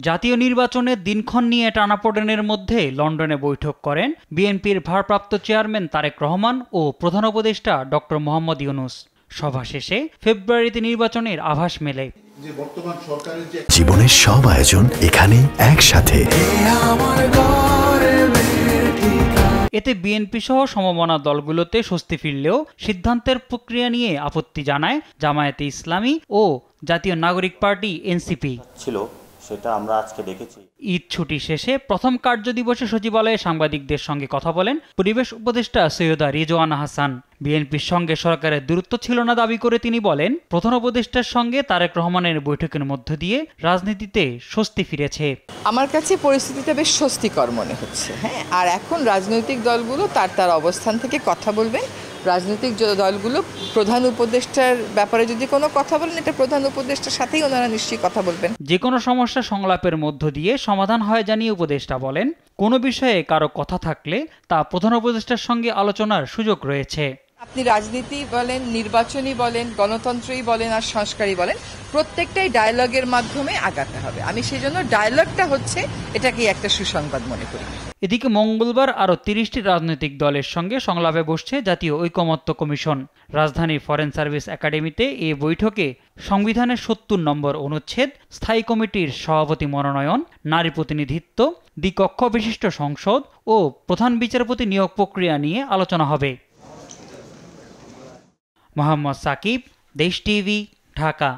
জাতীয় নির্বাচনের দিনক্ষণ নিয়ে টানাপোড়েনের মধ্যে লন্ডনে বৈঠক করেন বিএনপির ভারপ্রাপ্ত চেয়ারম্যান তারেক রহমান ও প্রধান উপদেষ্টা ডক্টর মোহাম্মদ ইউনূস। সভা শেষে ফেব্রুয়ারিতে নির্বাচনের আভাস মেলে। জীবনের সব আয়োজন এখানে একসাথে। এতে বিএনপি সহ সমমনা দলগুলোতে স্বস্তি ফিরলেও সিদ্ধান্তের প্রক্রিয়া নিয়ে আপত্তি জানায় জামায়াতে ইসলামী ও জাতীয় নাগরিক পার্টি এনসিপি। সেটা আমরা আজকে দেখেছি। ঈদ ছুটি শেষে প্রথম কার্যদিবসে সচিবালয়ে সাংবাদিকদের সঙ্গে কথা বলেন পরিবেশ উপদেষ্টা সৈয়দা রিজওয়ানা হাসান। বিএনপির সঙ্গে সরকারের দূরত্ব ছিল না দাবি করে তিনি বলেন, প্রধান উপদেষ্টার সঙ্গে তারেক রহমানের বৈঠকের মধ্য দিয়ে রাজনীতিতে স্বস্তি ফিরেছে। আমার কাছে পরিস্থিতিটা বেশ স্বস্তিকর মনে হচ্ছে। হ্যাঁ, আর এখন রাজনৈতিক দলগুলো তার অবস্থান থেকে কথা বলবেন। রাজনৈতিক দলগুলো প্রধান উপদেষ্টার ব্যাপারে যদি কোনো কথা বলেন, এটা প্রধান উপদেষ্টার সাথেই ওনারা নিশ্চয়ই কথা বলবেন। যে কোনো সমস্যা সংলাপের মধ্য দিয়ে সমাধান হয় জানিয়ে উপদেষ্টা বলেন, কোনো বিষয়ে কারো কথা থাকলে তা প্রধান উপদেষ্টার সঙ্গে আলোচনার সুযোগ রয়েছে। আপনি রাজনীতি বলেন, নির্বাচনী বলেন, গণতন্ত্রই বলেন আর সংস্কারই বলেন, প্রত্যেকটাই ডায়ালগের মাধ্যমে আগাতে হবে। আমি সেই জন্য ডায়ালগটা হচ্ছে এটাকে একটা সুসংবাদ মনে করি। এদিকে মঙ্গলবার আরও 30টি রাজনৈতিক দলের সঙ্গে সংলাপে বসছে জাতীয় ঐকমত্য কমিশন। রাজধানীর ফরেন সার্ভিস একাডেমিতে এ বৈঠকে সংবিধানের 70 নম্বর অনুচ্ছেদ, স্থায়ী কমিটির সভাপতি মনোনয়ন, নারী প্রতিনিধিত্ব, দ্বিকক্ষ বিশিষ্ট সংসদ ও প্রধান বিচারপতি নিয়োগ প্রক্রিয়া নিয়ে আলোচনা হবে। মোহাম্মদ সাকিব, দেশ টিভি, ঢাকা।